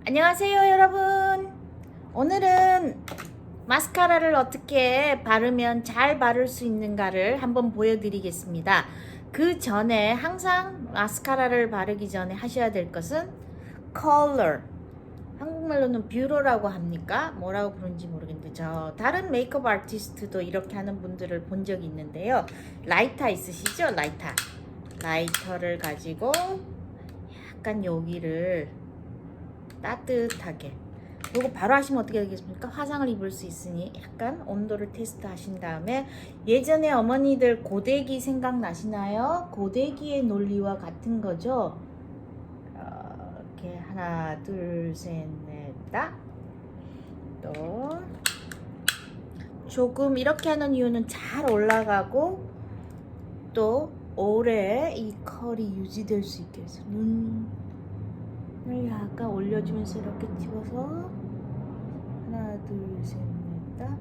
안녕하세요 여러분. 오늘은 마스카라를 어떻게 바르면 잘 바를 수 있는가를 한번 보여드리겠습니다. 그 전에 항상 마스카라를 바르기 전에 하셔야 될 것은 컬러, 한국말로는 뷰러라고 합니까? 뭐라고 부르는지 모르겠는데 저 다른 메이크업 아티스트도 이렇게 하는 분들을 본 적이 있는데요. 라이터 있으시죠? 라이터를 가지고 약간 여기를 따뜻하게, 이거 바로 하시면 어떻게 되겠습니까? 화상을 입을 수 있으니 약간 온도를 테스트 하신 다음에, 예전에 어머니들 고데기 생각나시나요? 고데기의 논리와 같은 거죠. 이렇게 하나 둘 셋 넷 다. 또 조금 이렇게 하는 이유는 잘 올라가고 또 오래 이 컬이 유지될 수 있게 해서 눈을 약간 올려주면서 이렇게 찍어서 하나 둘 셋 넷 다.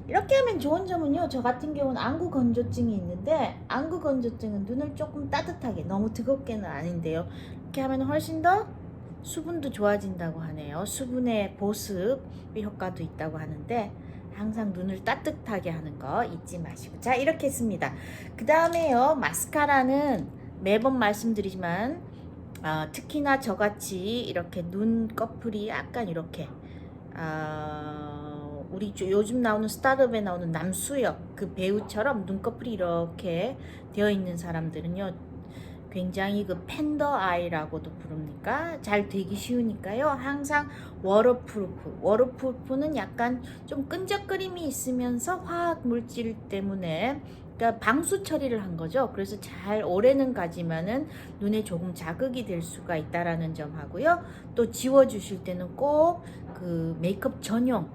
이렇게 하면 좋은 점은요, 저 같은 경우는 안구 건조증이 있는데, 안구 건조증은 눈을 조금 따뜻하게, 너무 뜨겁게는 아닌데요, 이렇게 하면 훨씬 더 수분도 좋아진다고 하네요. 수분의 보습 효과도 있다고 하는데 항상 눈을 따뜻하게 하는 거 잊지 마시고. 자, 이렇게 했습니다. 그 다음에요, 마스카라는 매번 말씀드리지만 특히나 저같이 이렇게 눈꺼풀이 약간 이렇게 우리 요즘 나오는 스타트업에 나오는 남수혁 그 배우처럼 눈꺼풀이 이렇게 되어 있는 사람들은요, 굉장히 그 팬더 아이라고도 부릅니까? 잘 되기 쉬우니까요. 항상 워터프루프는 약간 좀 끈적거림이 있으면서 화학 물질 때문에, 그러니까 방수 처리를 한 거죠. 그래서 잘 오래는 가지만은 눈에 조금 자극이 될 수가 있다라는 점 하고요. 또 지워 주실 때는 꼭 그 메이크업 전용의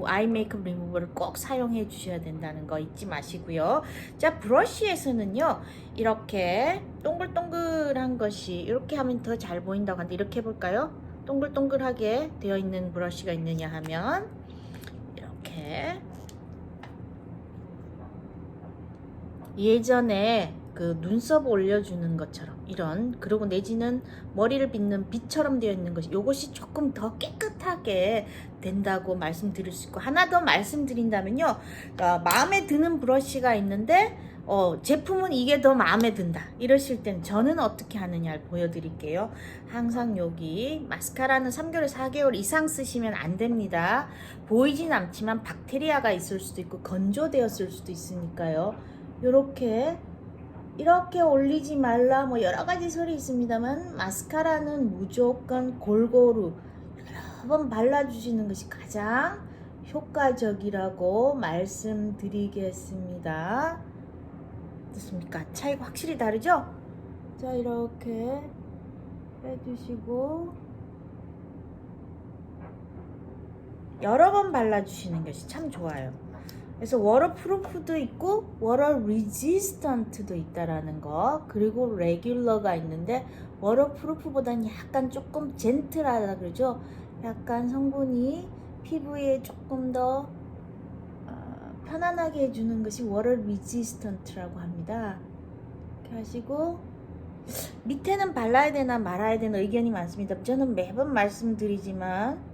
아이 메이크업 리무버를 꼭 사용해 주셔야 된다는 거 잊지 마시고요. 자, 브러쉬에서는요, 이렇게 동글동글한 것이, 이렇게 하면 더 잘 보인다고 하는데, 이렇게 해볼까요? 동글동글하게 되어 있는 브러쉬가 있느냐 하면 이렇게, 예전에 그 눈썹 올려주는 것처럼 이런, 그리고 내지는 머리를 빗는 빗처럼 되어 있는 것이, 요것이 조금 더 깨끗하게 된다고 말씀드릴 수 있고, 하나 더 말씀드린다면요, 마음에 드는 브러쉬가 있는데 제품은 이게 더 마음에 든다 이러실 땐 저는 어떻게 하느냐를 보여드릴게요. 항상 여기 마스카라는 3개월 4개월 이상 쓰시면 안 됩니다. 보이진 않지만 박테리아가 있을 수도 있고 건조되었을 수도 있으니까요. 이렇게 올리지 말라, 뭐 여러 가지 소리 있습니다만, 마스카라는 무조건 골고루 여러 번 발라주시는 것이 가장 효과적이라고 말씀드리겠습니다. 어떻습니까? 차이가 확실히 다르죠? 자, 이렇게 해주시고 여러 번 발라주시는 것이 참 좋아요. 그래서 워터프루프도 있고 워터 리지스턴트도 있다라는 거, 그리고 레귤러가 있는데 워터프루프보다는 약간 조금 젠틀하다 그러죠. 약간 성분이 피부에 조금 더 편안하게 해주는 것이 워터 리지스턴트라고 합니다. 이렇게 하시고, 밑에는 발라야 되나 말아야 되나 의견이 많습니다. 저는 매번 말씀드리지만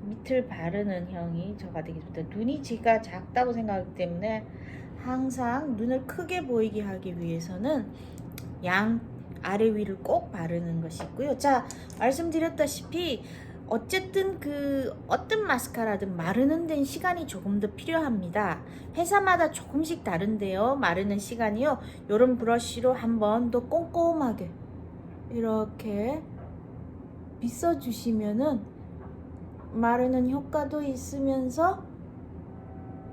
밑을 바르는 형이 저가 되겠습니다. 눈이 제가 작다고 생각하기 때문에 항상 눈을 크게 보이게 하기 위해서는 양 아래 위를 꼭 바르는 것이 있고요. 자, 말씀드렸다시피 어쨌든 그 어떤 마스카라든 마르는 데는 시간이 조금 더 필요합니다. 회사마다 조금씩 다른데요, 마르는 시간이요. 요런 브러쉬로 한번 더 꼼꼼하게 이렇게 빗어주시면은 마르는 효과도 있으면서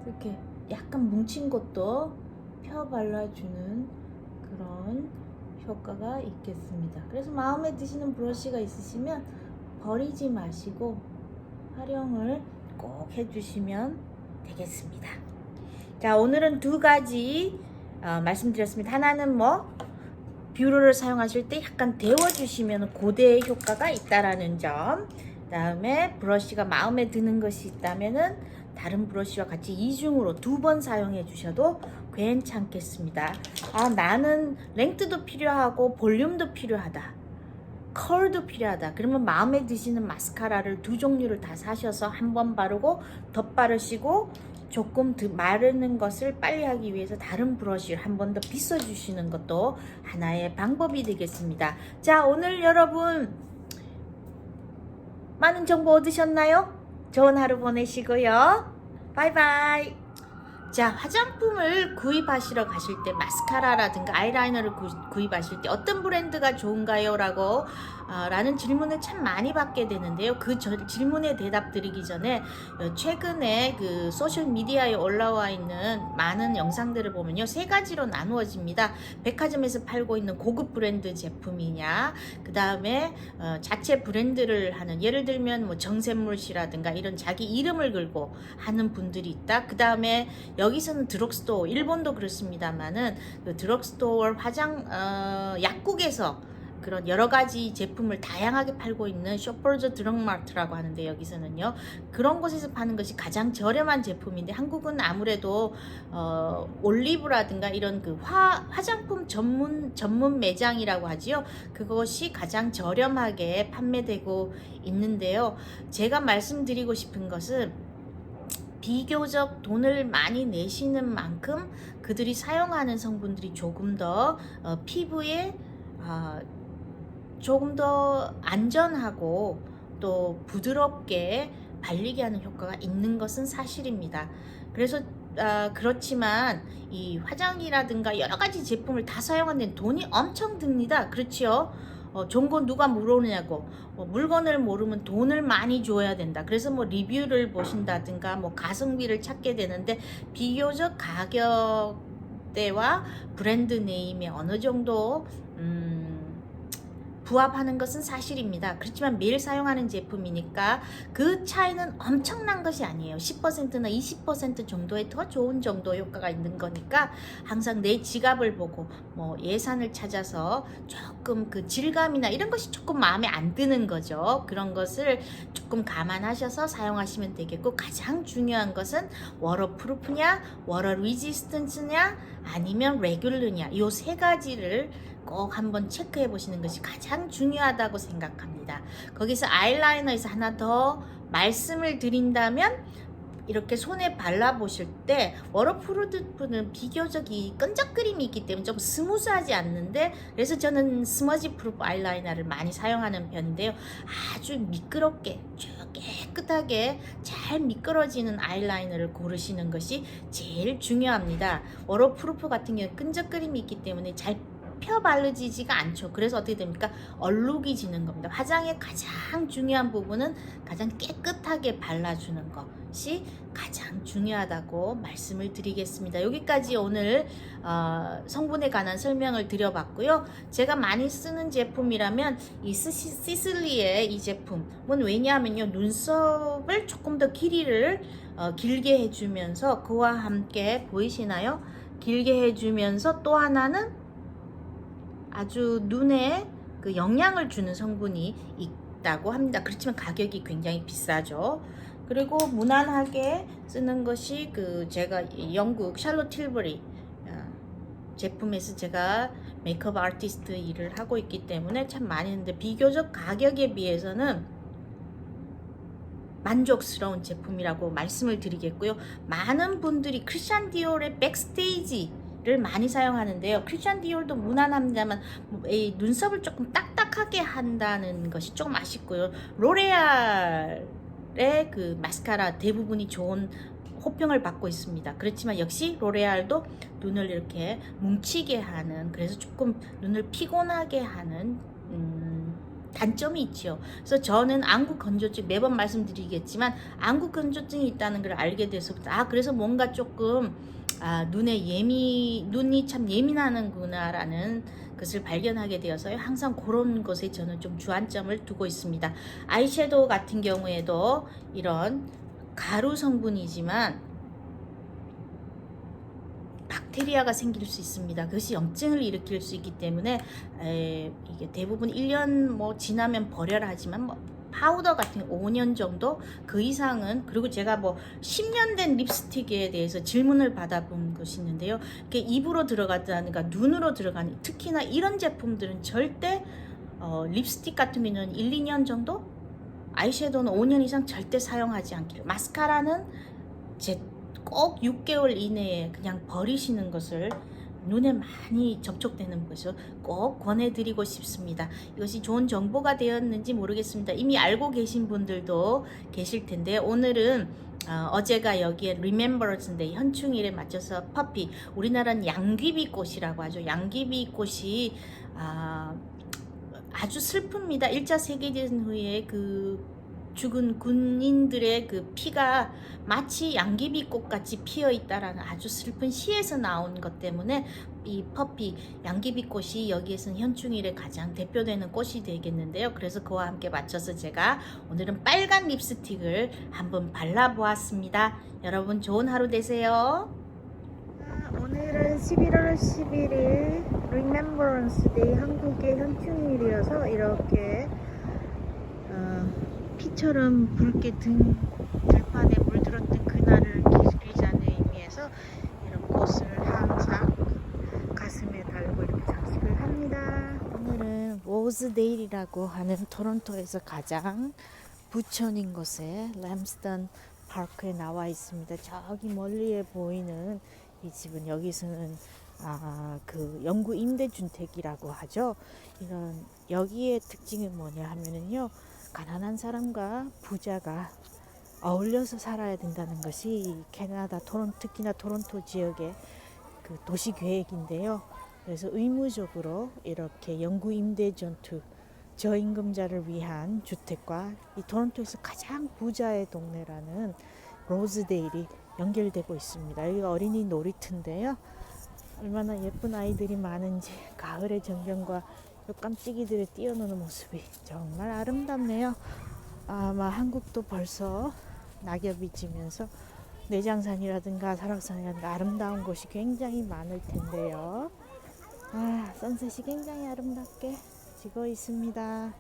이렇게 약간 뭉친 것도 펴 발라주는 그런 효과가 있겠습니다. 그래서 마음에 드시는 브러쉬가 있으시면 버리지 마시고 활용을 꼭 해주시면 되겠습니다. 자, 오늘은 두 가지 말씀드렸습니다. 하나는 뷰러를 사용하실 때 약간 데워주시면 고대의 효과가 있다라는 점, 그 다음에 브러쉬가 마음에 드는 것이 있다면은 다른 브러쉬와 같이 이중으로 2번 사용해 주셔도 괜찮겠습니다. 아, 나는 랭크도 필요하고 볼륨도 필요하다, 컬도 필요하다, 그러면 마음에 드시는 마스카라를 2종류를 다 사셔서 한 번 바르고 덧바르시고 조금 마르는 것을 빨리 하기 위해서 다른 브러쉬를 한 번 더 빗어 주시는 것도 하나의 방법이 되겠습니다. 자, 오늘 여러분 많은 정보 얻으셨나요? 좋은 하루 보내시고요. 바이바이. 자, 화장품을 구입하시러 가실 때, 마스카라라든가 아이라이너를 구입하실 때 어떤 브랜드가 좋은가요? 라는 질문을 참 많이 받게 되는데요. 그 질문에 대답 드리기 전에 최근에 그 소셜 미디어에 올라와 있는 많은 영상들을 보면요, 3가지로 나누어집니다. 백화점에서 팔고 있는 고급 브랜드 제품이냐, 그 다음에 자체 브랜드를 하는, 예를 들면 뭐 정샘물씨라든가 이런 자기 이름을 걸고 하는 분들이 있다. 그 다음에 여기서는 드럭스토어, 일본도 그렇습니다만은 그 드럭스토어 약국에서 그런 여러 가지 제품을 다양하게 팔고 있는 쇼퍼즈 드럭마트라고 하는데, 여기서는요 그런 곳에서 파는 것이 가장 저렴한 제품인데, 한국은 아무래도 올리브라든가 이런 그 화장품 전문 매장이라고 하지요. 그것이 가장 저렴하게 판매되고 있는데요. 제가 말씀드리고 싶은 것은, 비교적 돈을 많이 내시는 만큼 그들이 사용하는 성분들이 조금 더 피부에 조금 더 안전하고 또 부드럽게 발리게 하는 효과가 있는 것은 사실입니다. 그래서 그렇지만 이 화장이라든가 여러 가지 제품을 다 사용하는 데는 돈이 엄청 듭니다. 그렇지요? 좋은 건 누가 물어오냐고. 물건을 모르면 돈을 많이 줘야 된다. 그래서 뭐 리뷰를 보신다든가 뭐 가성비를 찾게 되는데, 비교적 가격대와 브랜드 네임에 어느 정도 부합하는 것은 사실입니다. 그렇지만 매일 사용하는 제품이니까 그 차이는 엄청난 것이 아니에요. 10%나 20% 정도의 더 좋은 정도 효과가 있는 거니까, 항상 내 지갑을 보고 뭐 예산을 찾아서 조금 그 질감이나 이런 것이 조금 마음에 안 드는 거죠. 그런 것을 조금 감안하셔서 사용하시면 되겠고, 가장 중요한 것은 워터프루프냐, 워터 리지스턴스냐, 아니면 레귤러냐, 이 3가지를 꼭 한번 체크해 보시는 것이 가장 중요하다고 생각합니다. 거기서 아이라이너에서 하나 더 말씀을 드린다면, 이렇게 손에 발라보실 때 워터프루프는 비교적 이 끈적거림이 있기 때문에 좀 스무스하지 않는데, 그래서 저는 스머지 프루프 아이라이너를 많이 사용하는 편인데요. 아주 미끄럽게 깨끗하게 잘 미끄러지는 아이라이너를 고르시는 것이 제일 중요합니다. 워터프루프 같은 경우는 끈적거림이 있기 때문에 잘 펴 바르지지가 않죠. 그래서 어떻게 됩니까? 얼룩이 지는 겁니다. 화장의 가장 중요한 부분은 가장 깨끗하게 발라주는 것이 가장 중요하다고 말씀을 드리겠습니다. 여기까지 오늘 성분에 관한 설명을 드려봤고요. 제가 많이 쓰는 제품이라면 이 시슬리의 이 제품은, 왜냐하면요, 눈썹을 조금 더 길이를 길게 해주면서, 그와 함께 보이시나요? 길게 해주면서 또 하나는 아주 눈에 그 영향을 주는 성분이 있다고 합니다. 그렇지만 가격이 굉장히 비싸죠. 그리고 무난하게 쓰는 것이 제가 영국 샬롯 틸버리 제품에서 제가 메이크업 아티스트 일을 하고 있기 때문에 참 많이 했는데, 비교적 가격에 비해서는 만족스러운 제품이라고 말씀을 드리겠고요. 많은 분들이 크리스찬 디올의 백스테이지 를 많이 사용하는데요. 크리스찬 디올도 무난합니다만 눈썹을 조금 딱딱하게 한다는 것이 조금 아쉽고요. 로레알의 그 마스카라 대부분이 좋은 호평을 받고 있습니다. 그렇지만 역시 로레알도 눈을 이렇게 뭉치게 하는, 그래서 조금 눈을 피곤하게 하는 단점이 있죠. 그래서 저는 안구 건조증, 매번 말씀드리겠지만 안구 건조증이 있다는 걸 알게 돼서부터 그래서 뭔가 조금 눈이 참 예민하는구나라는 것을 발견하게 되어서요. 항상 그런 것에 저는 좀 주안점을 두고 있습니다. 아이섀도우 같은 경우에도 이런 가루 성분이지만 박테리아가 생길 수 있습니다. 그것이 염증을 일으킬 수 있기 때문에 이게 대부분 1년 뭐 지나면 버려라 하지만 파우더 같은 5년 정도 그 이상은, 그리고 제가 뭐 10년 된 립스틱에 대해서 질문을 받아본 것이 있는데요. 그게 입으로 들어가다니까 눈으로 들어가는, 특히나 이런 제품들은 절대 립스틱 같은 경우는 1, 2년 정도, 아이섀도우는 5년 이상 절대 사용하지 않기를. 마스카라는 꼭 6개월 이내에 그냥 버리시는 것을, 눈에 많이 접촉되는 것을 꼭 권해드리고 싶습니다. 이것이 좋은 정보가 되었는지 모르겠습니다. 이미 알고 계신 분들도 계실 텐데, 오늘은 어제가 여기에 Remembrance 현충일에 맞춰서 퍼피, 우리나라는 양귀비꽃이라고 하죠. 양귀비꽃이 아주 슬픕니다. 1차 세계대전 후에 그 죽은 군인들의 그 피가 마치 양귀비꽃 같이 피어 있다라는 아주 슬픈 시에서 나온 것 때문에 이 퍼피 양귀비꽃이 여기에서는 현충일에 가장 대표되는 꽃이 되겠는데요. 그래서 그와 함께 맞춰서 제가 오늘은 빨간 립스틱을 한번 발라보았습니다. 여러분 좋은 하루 되세요. 오늘은 11월 11일 Remembrance Day, 한국의 현충일이어서 이렇게 피처럼 붉게 들판에 물들었던 그날을 기리자는 의미에서 이런 꽃을 항상 가슴에 달고 이렇게 장식을 합니다. 오늘은 로즈데일이라고 하는 토론토에서 가장 부천인 곳에 램스턴 파크에 나와 있습니다. 저기 멀리에 보이는 이 집은, 여기서는 그 영구 임대주택이라고 하죠. 이런 여기의 특징이 뭐냐 하면은요, 가난한 사람과 부자가 어울려서 살아야 된다는 것이 캐나다 특히나 토론토 지역의 그 도시 계획인데요. 그래서 의무적으로 이렇게 영구 임대 전투, 저임금자를 위한 주택과 이 토론토에서 가장 부자의 동네라는 로즈데일이 연결되고 있습니다. 여기가 어린이 놀이터인데요. 얼마나 예쁜 아이들이 많은지 가을의 전경과 깜찍이들의 뛰어노는 모습이 정말 아름답네요. 아마 한국도 벌써 낙엽이 지면서 내장산이라든가 설악산이라든가 아름다운 곳이 굉장히 많을 텐데요. 선셋이 굉장히 아름답게 지고 있습니다.